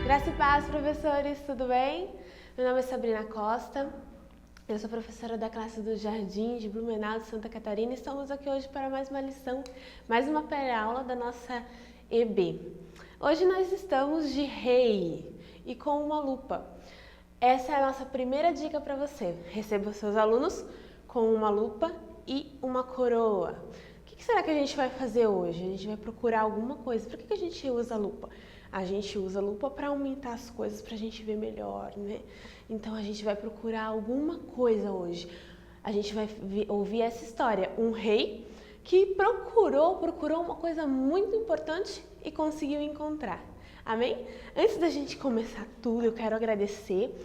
Graça e paz, professores, tudo bem? Meu nome é Sabrina Costa, eu sou professora da classe do Jardim de Blumenau, de Santa Catarina, e estamos aqui hoje para mais uma lição, mais uma pré-aula da nossa EB. Hoje nós estamos de rei e com uma lupa. Essa é a nossa primeira dica para você. Receba os seus alunos com uma lupa e uma coroa. O que será que a gente vai fazer hoje? A gente vai procurar alguma coisa. Por que a gente usa a lupa? A gente usa a lupa para aumentar as coisas, para a gente ver melhor, né? Então a gente vai procurar alguma coisa hoje. A gente vai ouvir essa história. Um rei que procurou uma coisa muito importante e conseguiu encontrar. Amém? Antes da gente começar tudo, eu quero agradecer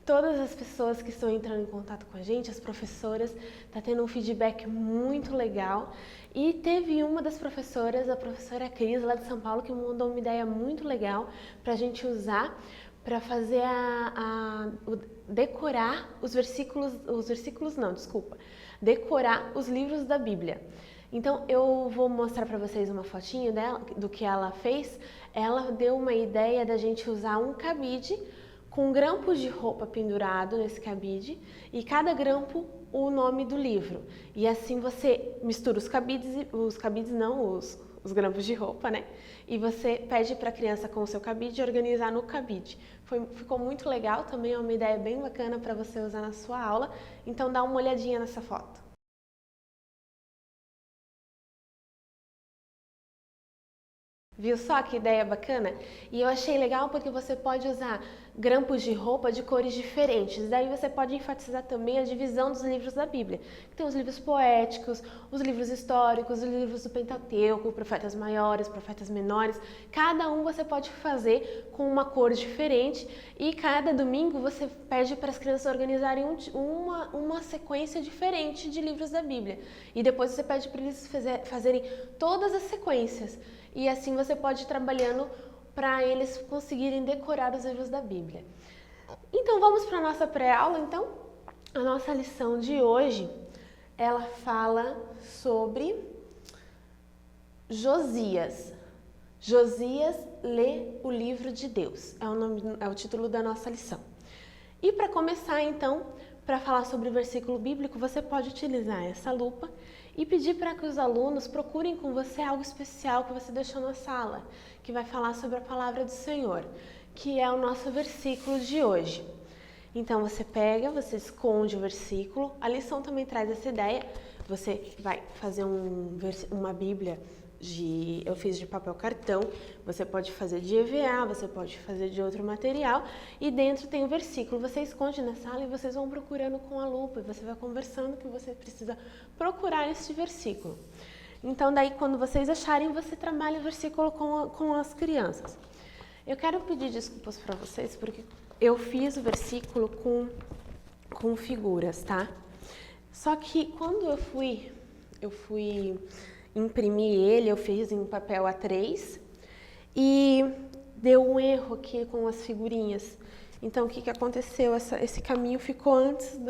todas as pessoas que estão entrando em contato com a gente, as professoras, tá tendo um feedback muito legal. E teve uma das professoras, a professora Cris, lá de São Paulo, que mandou uma ideia muito legal para a gente usar para fazer decorar decorar os livros da Bíblia. Então eu vou mostrar para vocês uma fotinho dela, do que ela fez. Ela deu uma ideia da gente usar um cabide com grampos de roupa pendurado nesse cabide e cada grampo o nome do livro. E assim você mistura os grampos de roupa, né? E você pede para a criança com o seu cabide organizar no cabide. Ficou muito legal, também é uma ideia bem bacana para você usar na sua aula. Então dá uma olhadinha nessa foto. Viu só que ideia bacana? E eu achei legal porque você pode usar grampos de roupa de cores diferentes. Daí você pode enfatizar também a divisão dos livros da Bíblia. Tem os livros poéticos, os livros históricos, os livros do Pentateuco, profetas maiores, profetas menores. Cada um você pode fazer com uma cor diferente e cada domingo você pede para as crianças organizarem uma sequência diferente de livros da Bíblia. E depois você pede para eles fazerem todas as sequências. E assim você pode ir trabalhando para eles conseguirem decorar os livros da Bíblia. Então vamos para a nossa pré-aula, então? A nossa lição de hoje, ela fala sobre Josias. Josias lê o livro de Deus, é o título da nossa lição. E para começar então, para falar sobre o versículo bíblico, você pode utilizar essa lupa e pedir para que os alunos procurem com você algo especial que você deixou na sala, que vai falar sobre a palavra do Senhor, que é o nosso versículo de hoje. Então você esconde o versículo, a lição também traz essa ideia, você vai fazer uma Bíblia eu fiz de papel cartão, você pode fazer de EVA, você pode fazer de outro material e dentro tem o versículo, você esconde na sala e vocês vão procurando com a lupa e você vai conversando que você precisa procurar este versículo. Então daí quando vocês acharem, você trabalha o versículo com as crianças. Eu quero pedir desculpas para vocês porque eu fiz o versículo com figuras, tá? Só que quando eu fui imprimir ele, eu fiz em papel A3 e deu um erro aqui com as figurinhas. Então, o que aconteceu? Esse caminho ficou antes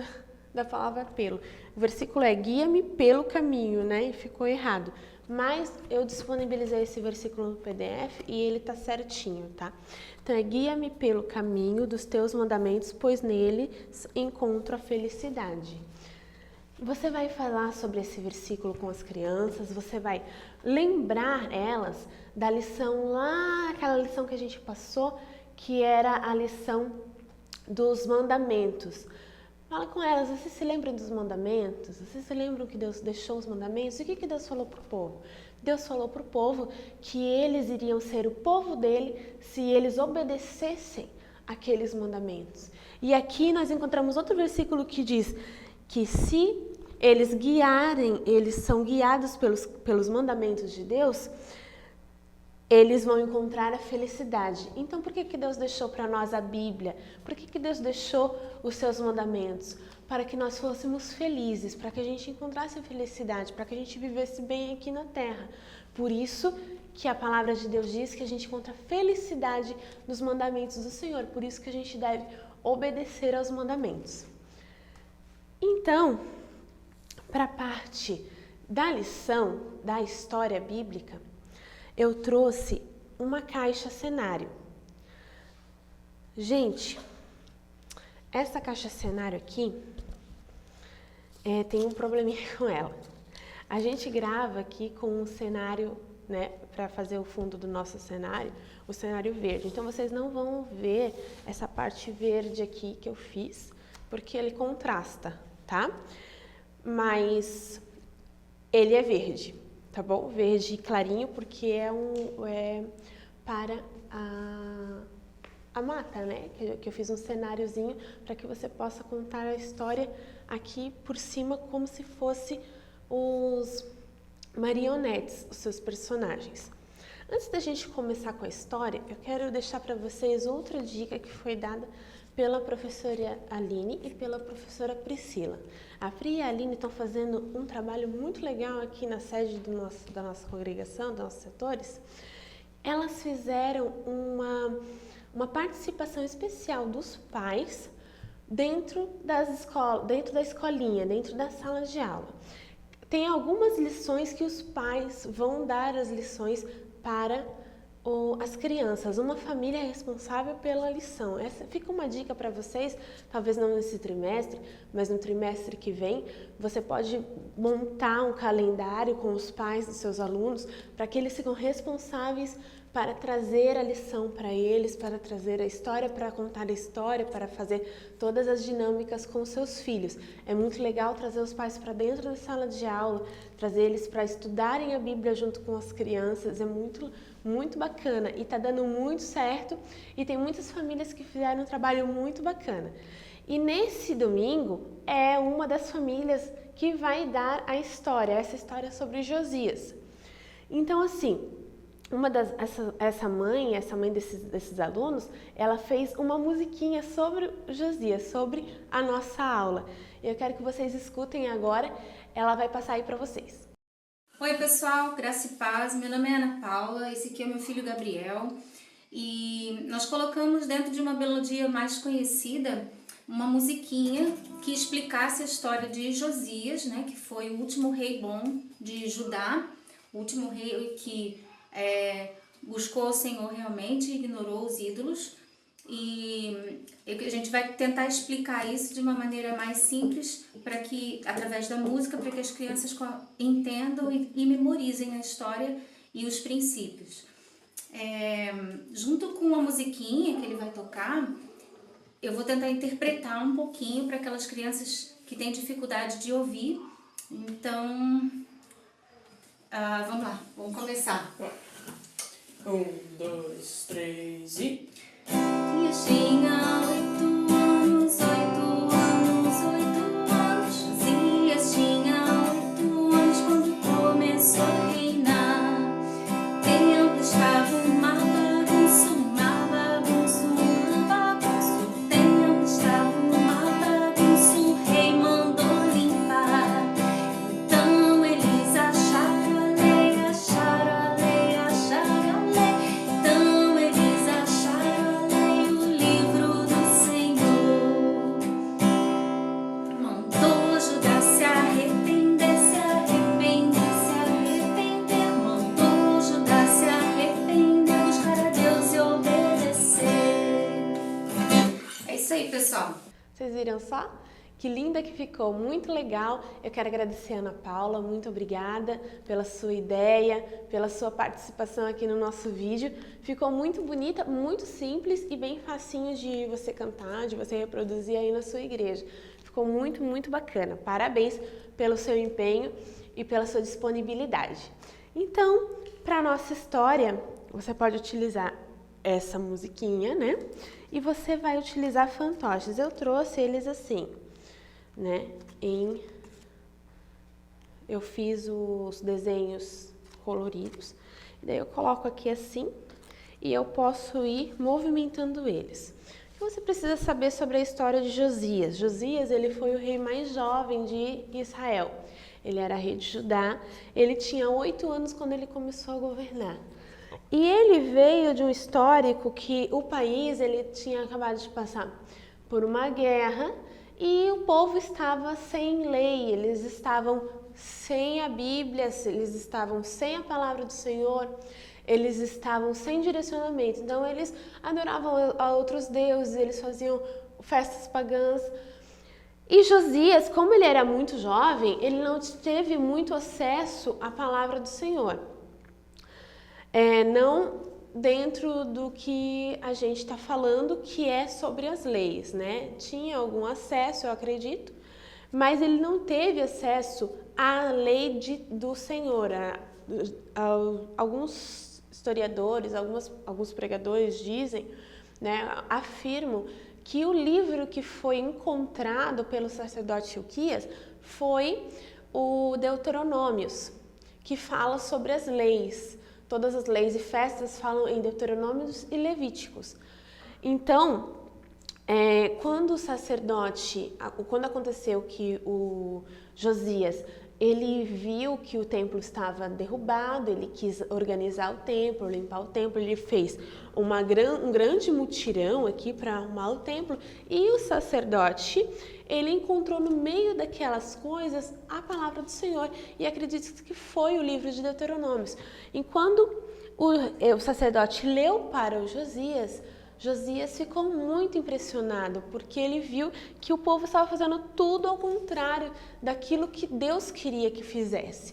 da palavra pelo. O versículo é guia-me pelo caminho, né? E ficou errado. Mas eu disponibilizei esse versículo no PDF e ele tá certinho, tá? Então, é guia-me pelo caminho dos teus mandamentos, pois nele encontro a felicidade. Você vai falar sobre esse versículo com as crianças, você vai lembrar elas da lição lá, aquela lição que a gente passou, que era a lição dos mandamentos. Fala com elas, vocês se lembram dos mandamentos? Vocês se lembram que Deus deixou os mandamentos? E o que Deus falou para o povo? Deus falou para o povo que eles iriam ser o povo dele se eles obedecessem aqueles mandamentos. E aqui nós encontramos outro versículo que diz que se eles são guiados pelos mandamentos de Deus, eles vão encontrar a felicidade. Então, por que Deus deixou para nós a Bíblia? Por que Deus deixou os seus mandamentos? Para que nós fôssemos felizes, para que a gente encontrasse a felicidade, para que a gente vivesse bem aqui na Terra. Por isso que a palavra de Deus diz que a gente encontra felicidade nos mandamentos do Senhor. Por isso que a gente deve obedecer aos mandamentos. Então, para a parte da lição, da história bíblica, eu trouxe uma caixa cenário. Gente, essa caixa cenário aqui tem um probleminha com ela. A gente grava aqui com um cenário, né, para fazer o fundo do nosso cenário, o cenário verde. Então vocês não vão ver essa parte verde aqui que eu fiz, porque ele contrasta, tá? Mas ele é verde, tá bom? Verde clarinho, porque é para a mata, né? Que eu fiz um cenáriozinho para que você possa contar a história aqui por cima, como se fosse os marionetes, os seus personagens. Antes da gente começar com a história, eu quero deixar para vocês outra dica que foi dada pela professora Aline e pela professora Priscila. A Pri e a Aline estão fazendo um trabalho muito legal aqui na sede da nossa congregação, dos nossos setores. Elas fizeram uma participação especial dos pais dentro da escolinha, dentro da sala de aula. Tem algumas lições que os pais vão dar as lições para as crianças. Uma família é responsável pela lição. Essa fica uma dica para vocês, talvez não nesse trimestre, mas no trimestre que vem, você pode montar um calendário com os pais dos seus alunos para que eles sejam responsáveis para trazer a lição para eles, para trazer a história, para contar a história, para fazer todas as dinâmicas com seus filhos. É muito legal trazer os pais para dentro da sala de aula, trazer eles para estudarem a Bíblia junto com as crianças, é muito bacana e está dando muito certo e tem muitas famílias que fizeram um trabalho muito bacana. E nesse domingo é uma das famílias que vai dar a história, essa história sobre Josias. Então assim, essa mãe desses alunos, ela fez uma musiquinha sobre Josias, sobre a nossa aula. Eu quero que vocês escutem agora, ela vai passar aí para vocês. Oi pessoal, graça e paz, meu nome é Ana Paula, esse aqui é o meu filho Gabriel e nós colocamos dentro de uma melodia mais conhecida uma musiquinha que explicasse a história de Josias, né, que foi o último rei bom de Judá, o último rei que buscou o Senhor realmente, ignorou os ídolos, e a gente vai tentar explicar isso de uma maneira mais simples, para que, através da música, para que as crianças entendam e memorizem a história e os princípios. Junto com a musiquinha que ele vai tocar, eu vou tentar interpretar um pouquinho para aquelas crianças que têm dificuldade de ouvir. Então, vamos lá, vamos começar. 1, 2, 3 e... Dias tinha 8 anos, 8 anos, 8 anos. Josias tinha 8 anos quando começou a reinar. O tempo estava uma bagunça, uma bagunça. O tempo estava uma bagunça, o rei mandou limpar. Então eles acharam a lei, acharam a lei, acharam a lei. Então eles acharam a lei, o livro do Senhor. Mandou Judá se arrepender, se arrepender, se arrepender. Mandou Judá se arrepender, buscar a Deus e obedecer. É isso aí, pessoal. Vocês viram só? Que linda que ficou, muito legal. Eu quero agradecer a Ana Paula, muito obrigada pela sua ideia, pela sua participação aqui no nosso vídeo. Ficou muito bonita, muito simples e bem facinho de você cantar, de você reproduzir aí na sua igreja. Ficou muito bacana. Parabéns pelo seu empenho e pela sua disponibilidade. Então, para a nossa história, você pode utilizar essa musiquinha, né? E você vai utilizar fantoches. Eu trouxe eles assim, né? Eu fiz os desenhos coloridos, e daí eu coloco aqui assim, e eu posso ir movimentando eles. O que você precisa saber sobre a história de Josias? Josias, ele foi o rei mais jovem de Israel. Ele era rei de Judá, ele tinha 8 anos quando ele começou a governar. E ele veio de um histórico que o país ele tinha acabado de passar por uma guerra e o povo estava sem lei, eles estavam sem a Bíblia, eles estavam sem a palavra do Senhor, eles estavam sem direcionamento. Então, eles adoravam a outros deuses, eles faziam festas pagãs. E Josias, como ele era muito jovem, ele não teve muito acesso à palavra do Senhor. Não dentro do que a gente está falando, que é sobre as leis, né? Tinha algum acesso, eu acredito, mas ele não teve acesso à lei do Senhor. Alguns historiadores, alguns pregadores dizem, né, afirmam que o livro que foi encontrado pelo sacerdote Hilquias foi o Deuteronômios, que fala sobre as leis. Todas as leis e festas falam em Deuteronômios e Levíticos. Então, quando o sacerdote, quando aconteceu que o Josias, ele viu que o templo estava derrubado, ele quis organizar o templo, limpar o templo, ele fez um grande mutirão aqui para arrumar o templo, e o sacerdote, ele encontrou no meio daquelas coisas a palavra do Senhor, e acredito que foi o livro de Deuteronômios. E quando o sacerdote leu para o Josias, Josias ficou muito impressionado, porque ele viu que o povo estava fazendo tudo ao contrário daquilo que Deus queria que fizesse.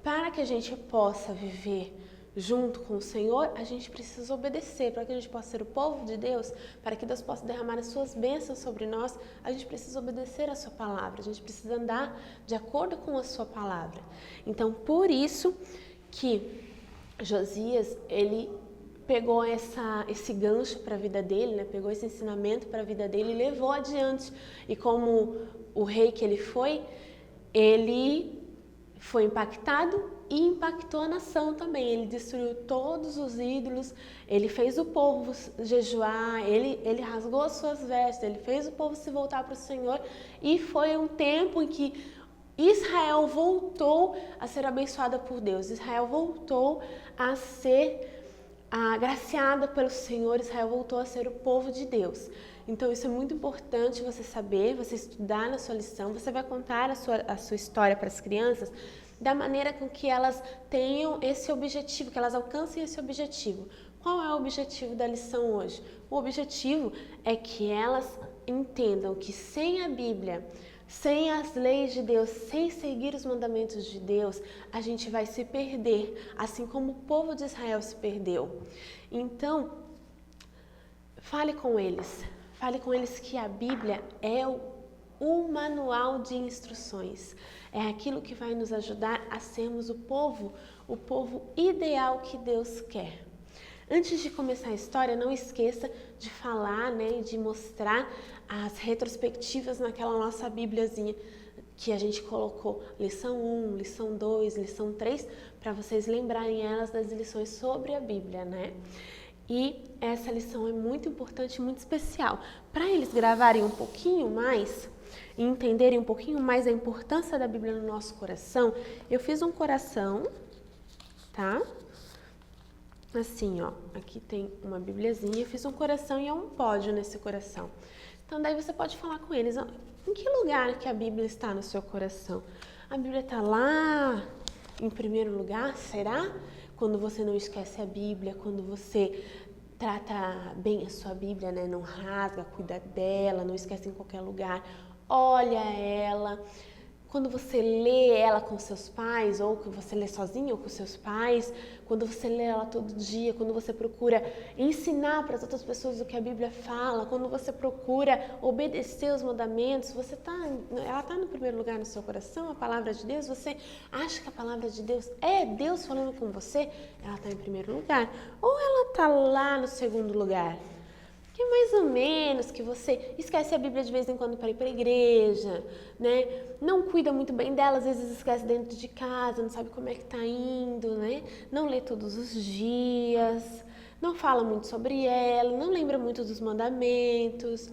Para que a gente possa viver junto com o Senhor, a gente precisa obedecer. Para que a gente possa ser o povo de Deus, para que Deus possa derramar as suas bênçãos sobre nós, a gente precisa obedecer a sua palavra, a gente precisa andar de acordo com a sua palavra. Então, por isso que Josias, ele pegou esse gancho para a vida dele, né? Pegou esse ensinamento para a vida dele e levou adiante. E como o rei que ele foi impactado e impactou a nação também. Ele destruiu todos os ídolos, ele fez o povo jejuar, ele rasgou as suas vestes, ele fez o povo se voltar para o Senhor, e foi um tempo em que Israel voltou a ser abençoada por Deus. Israel voltou a ser agraciada pelo Senhor. Israel voltou a ser o povo de Deus. Então isso é muito importante você saber, você estudar na sua lição. Você vai contar a sua história para as crianças da maneira com que elas tenham esse objetivo, que elas alcancem esse objetivo. Qual é o objetivo da lição hoje? O objetivo é que elas entendam que sem a Bíblia, sem as leis de Deus, sem seguir os mandamentos de Deus, a gente vai se perder, assim como o povo de Israel se perdeu. Então, fale com eles que a Bíblia é o manual de instruções, é aquilo que vai nos ajudar a sermos o povo ideal que Deus quer. Antes de começar a história, não esqueça de falar, né, e de mostrar as retrospectivas naquela nossa Bíbliazinha que a gente colocou, lição 1, lição 2, lição 3, para vocês lembrarem elas das lições sobre a Bíblia, né? E essa lição é muito importante, muito especial. Para eles gravarem um pouquinho mais e entenderem um pouquinho mais a importância da Bíblia no nosso coração, eu fiz um coração, tá? Assim, ó, aqui tem uma bibliazinha, fiz um coração e é um pódio nesse coração. Então, daí você pode falar com eles, ó, em que lugar que a Bíblia está no seu coração? A Bíblia está lá em primeiro lugar, será? Quando você não esquece a Bíblia, quando você trata bem a sua Bíblia, né? Não rasga, cuida dela, não esquece em qualquer lugar, olha ela. Quando você lê ela com seus pais, ou que você lê sozinho ou com seus pais, quando você lê ela todo dia, quando você procura ensinar para as outras pessoas o que a Bíblia fala, quando você procura obedecer os mandamentos, ela está no primeiro lugar no seu coração, a palavra de Deus, você acha que a palavra de Deus é Deus falando com você, ela está em primeiro lugar, ou ela está lá no segundo lugar? Que mais ou menos, que você esquece a Bíblia de vez em quando para ir para a igreja, né? Não cuida muito bem dela, às vezes esquece dentro de casa, não sabe como é que está indo, né? Não lê todos os dias, não fala muito sobre ela, não lembra muito dos mandamentos.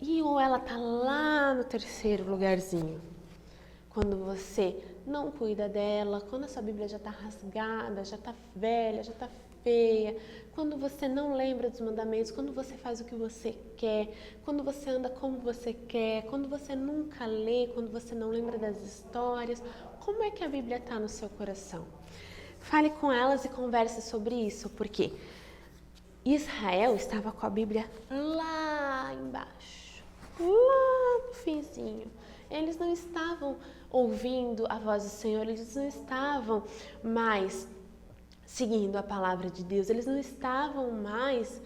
E ou ela está lá no terceiro lugarzinho, quando você não cuida dela, quando a sua Bíblia já está rasgada, já está velha, já está feia, quando você não lembra dos mandamentos, quando você faz o que você quer, quando você anda como você quer, quando você nunca lê, quando você não lembra das histórias, como é que a Bíblia está no seu coração? fale com elas e converse sobre isso, porque Israel estava com a Bíblia lá embaixo, lá no finzinho. Eles não estavam ouvindo a voz do Senhor, eles não estavam mais seguindo a palavra de Deus, eles não estavam mais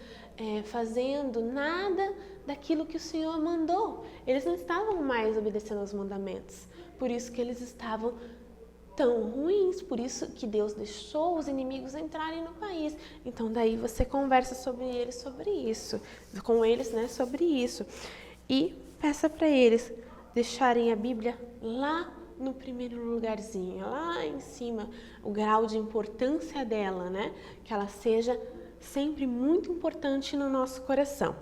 fazendo nada daquilo que o Senhor mandou. Eles não estavam mais obedecendo aos mandamentos. Por isso que eles estavam tão ruins, por isso que Deus deixou os inimigos entrarem no país. Então daí você conversa sobre eles sobre isso, com eles, né, sobre isso. E peça para eles deixarem a Bíblia lá no primeiro lugarzinho, lá em cima, o grau de importância dela, né? Que ela seja sempre muito importante no nosso coração.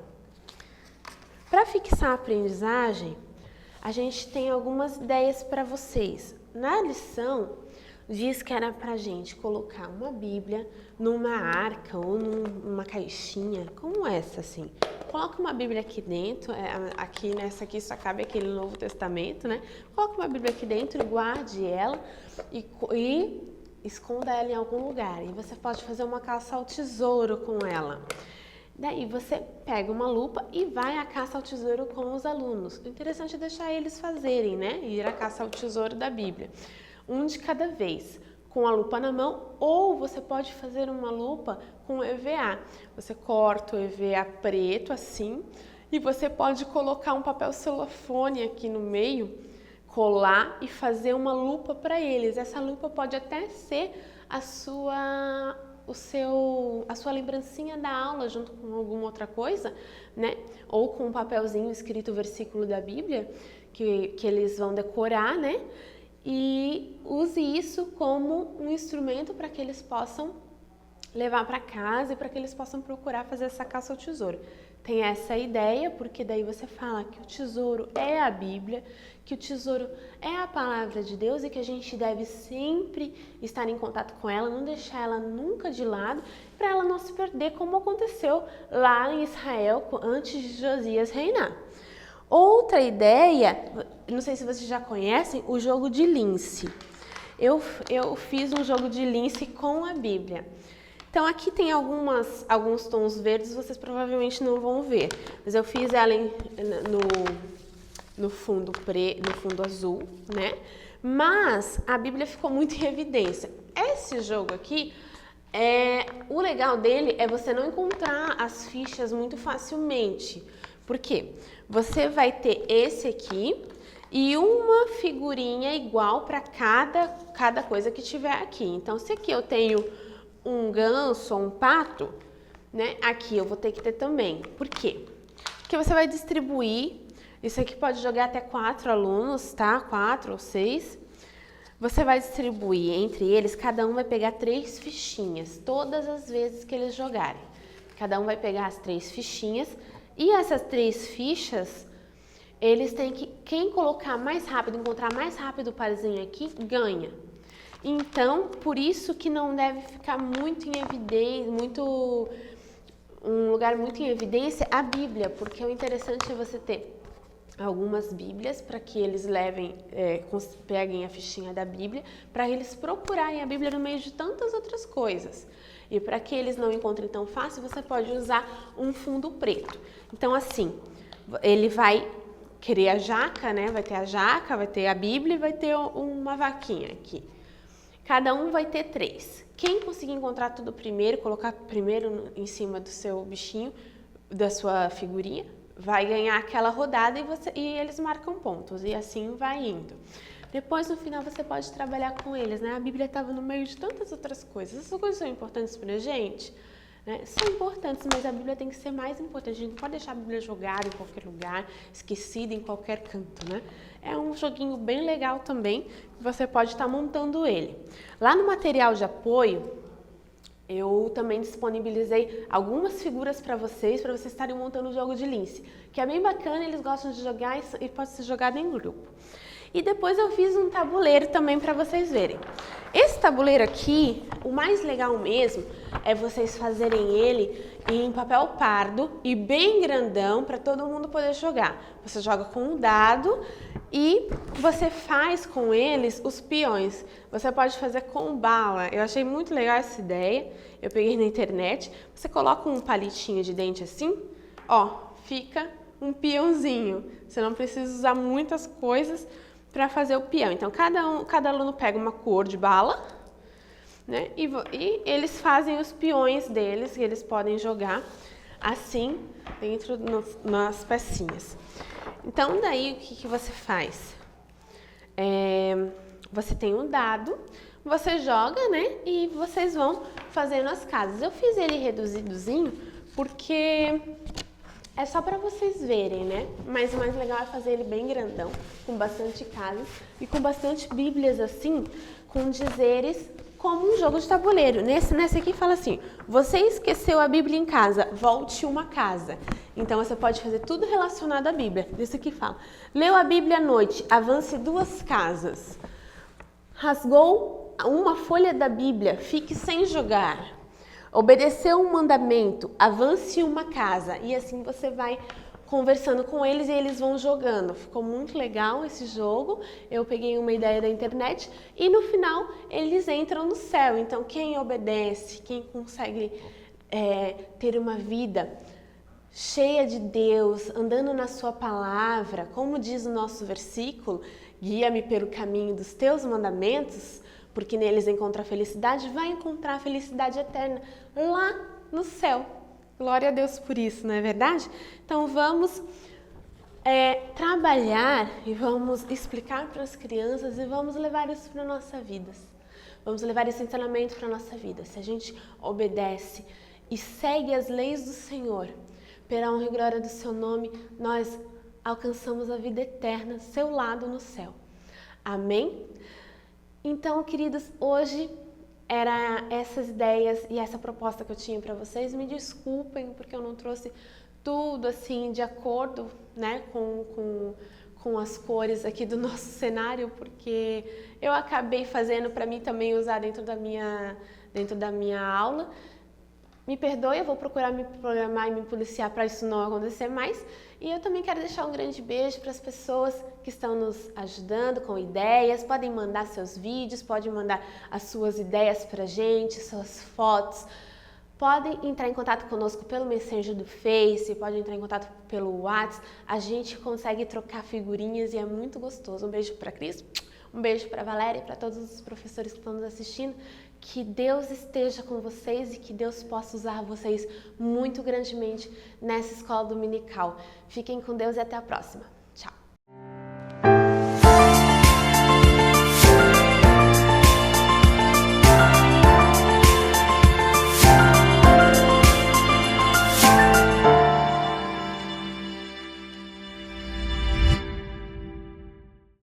Para fixar a aprendizagem, a gente tem algumas ideias para vocês. Na lição, diz que era para a gente colocar uma Bíblia numa arca ou numa caixinha, como essa, assim. Coloca uma Bíblia aqui dentro, aqui nessa aqui só cabe aquele Novo Testamento, né? Coloca uma Bíblia aqui dentro, guarde ela e esconda ela em algum lugar. E você pode fazer uma caça ao tesouro com ela. Daí você pega uma lupa e vai à caça ao tesouro com os alunos. O interessante é deixar eles fazerem, né? Ir à caça ao tesouro da Bíblia. Um de cada vez, com a lupa na mão, ou você pode fazer uma lupa com EVA. Você corta o EVA preto assim e você pode colocar um papel celofane aqui no meio, colar e fazer uma lupa para eles. Essa lupa pode até ser a sua lembrancinha da aula junto com alguma outra coisa, né? Ou com um papelzinho escrito o versículo da Bíblia que eles vão decorar, né? E use isso como um instrumento para que eles possam levar para casa e para que eles possam procurar fazer essa caça ao tesouro. Tem essa ideia, porque daí você fala que o tesouro é a Bíblia, que o tesouro é a palavra de Deus e que a gente deve sempre estar em contato com ela, não deixar ela nunca de lado, para ela não se perder, como aconteceu lá em Israel antes de Josias reinar. Outra ideia, não sei se vocês já conhecem, o jogo de lince. Eu fiz um jogo de lince com a Bíblia. Então aqui tem alguns tons verdes, vocês provavelmente não vão ver, mas eu fiz ela no fundo azul, né? Mas a Bíblia ficou muito em evidência. Esse jogo aqui, o legal dele é você não encontrar as fichas muito facilmente. Por quê? Você vai ter esse aqui e uma figurinha igual para cada coisa que tiver aqui. Então, se aqui eu tenho um ganso ou um pato, né? Aqui eu vou ter que ter também. Por quê? Porque você vai distribuir, isso aqui pode jogar até 4 alunos, tá? 4 ou 6. Você vai distribuir entre eles, cada um vai pegar 3 fichinhas, todas as vezes que eles jogarem. Cada um vai pegar as 3 fichinhas e essas 3 fichas, eles têm que, quem colocar mais rápido, encontrar mais rápido o parzinho aqui, ganha. Então, por isso que não deve ficar muito em evidência, um lugar muito em evidência a Bíblia, porque o interessante é você ter algumas Bíblias para que eles peguem a fichinha da Bíblia, para eles procurarem a Bíblia no meio de tantas outras coisas. E para que eles não encontrem tão fácil, você pode usar um fundo preto. Então, assim, ele vai querer a jaca, né? Vai ter a jaca, vai ter a Bíblia e vai ter uma vaquinha aqui. Cada um vai ter 3. Quem conseguir encontrar tudo primeiro, colocar primeiro em cima do seu bichinho, da sua figurinha, vai ganhar aquela rodada e eles marcam pontos. E assim vai indo. Depois, no final, você pode trabalhar com eles, né? A Bíblia estava no meio de tantas outras coisas. Essas coisas são importantes para a gente, né? São importantes, mas a Bíblia tem que ser mais importante. A gente não pode deixar a Bíblia jogada em qualquer lugar, esquecida em qualquer canto, né? É um joguinho bem legal também, que você pode estar montando ele. Lá no material de apoio, eu também disponibilizei algumas figuras para vocês estarem montando o jogo de lince, que é bem bacana, eles gostam de jogar e pode ser jogado em grupo. E depois eu fiz um tabuleiro também para vocês verem. Esse tabuleiro aqui, o mais legal mesmo é vocês fazerem ele em papel pardo e bem grandão para todo mundo poder jogar. Você joga com um dado E você faz com eles os peões. Você pode fazer com bala. Eu achei muito legal essa ideia. Eu peguei na internet. Você coloca um palitinho de dente assim, ó, fica um peãozinho. Você não precisa usar muitas coisas para fazer o peão. Então, cada aluno pega uma cor de bala, né? E eles fazem os peões deles, que eles podem jogar assim, dentro nas pecinhas. Então, daí, o que você faz? Você tem um dado, você joga, né? E vocês vão fazendo as casas. Eu fiz ele reduzidozinho, porque é só para vocês verem, né? Mas o mais legal é fazer ele bem grandão, com bastante casas e com bastante bíblias assim, com dizeres como um jogo de tabuleiro. Nesse aqui fala assim, você esqueceu a Bíblia em casa, volte uma casa. Então você pode fazer tudo relacionado à Bíblia. Nesse aqui fala, leu a Bíblia à noite, avance 2 casas. Rasgou uma folha da Bíblia, fique sem jogar. Obedeceu um mandamento, avance uma casa. E assim você vai conversando com eles e eles vão jogando. Ficou muito legal esse jogo. Eu peguei uma ideia da internet e no final eles entram no céu. Então quem obedece, quem consegue ter uma vida cheia de Deus, andando na sua palavra, como diz o nosso versículo, guia-me pelo caminho dos teus mandamentos, porque neles encontra a felicidade, vai encontrar a felicidade eterna lá no céu. Glória a Deus por isso, não é verdade? Então vamos trabalhar e vamos explicar para as crianças e vamos levar isso para a nossa vida. Vamos levar esse ensinamento para a nossa vida. Se a gente obedece e segue as leis do Senhor, pela honra e glória do seu nome, nós alcançamos a vida eterna, seu lado no céu. Amém? Então, queridos, hoje era essas ideias e essa proposta que eu tinha para vocês. Me desculpem porque eu não trouxe tudo assim de acordo, né, com as cores aqui do nosso cenário, porque eu acabei fazendo para mim também usar dentro da minha aula. Me perdoe, eu vou procurar me programar e me policiar para isso não acontecer mais. E eu também quero deixar um grande beijo para as pessoas que estão nos ajudando com ideias. Podem mandar seus vídeos, podem mandar as suas ideias para a gente, suas fotos. Podem entrar em contato conosco pelo Messenger do Face, podem entrar em contato pelo WhatsApp. A gente consegue trocar figurinhas e é muito gostoso. Um beijo para a Cris, um beijo para a Valéria e para todos os professores que estão nos assistindo. Que Deus esteja com vocês e que Deus possa usar vocês muito grandemente nessa escola dominical. Fiquem com Deus e até a próxima.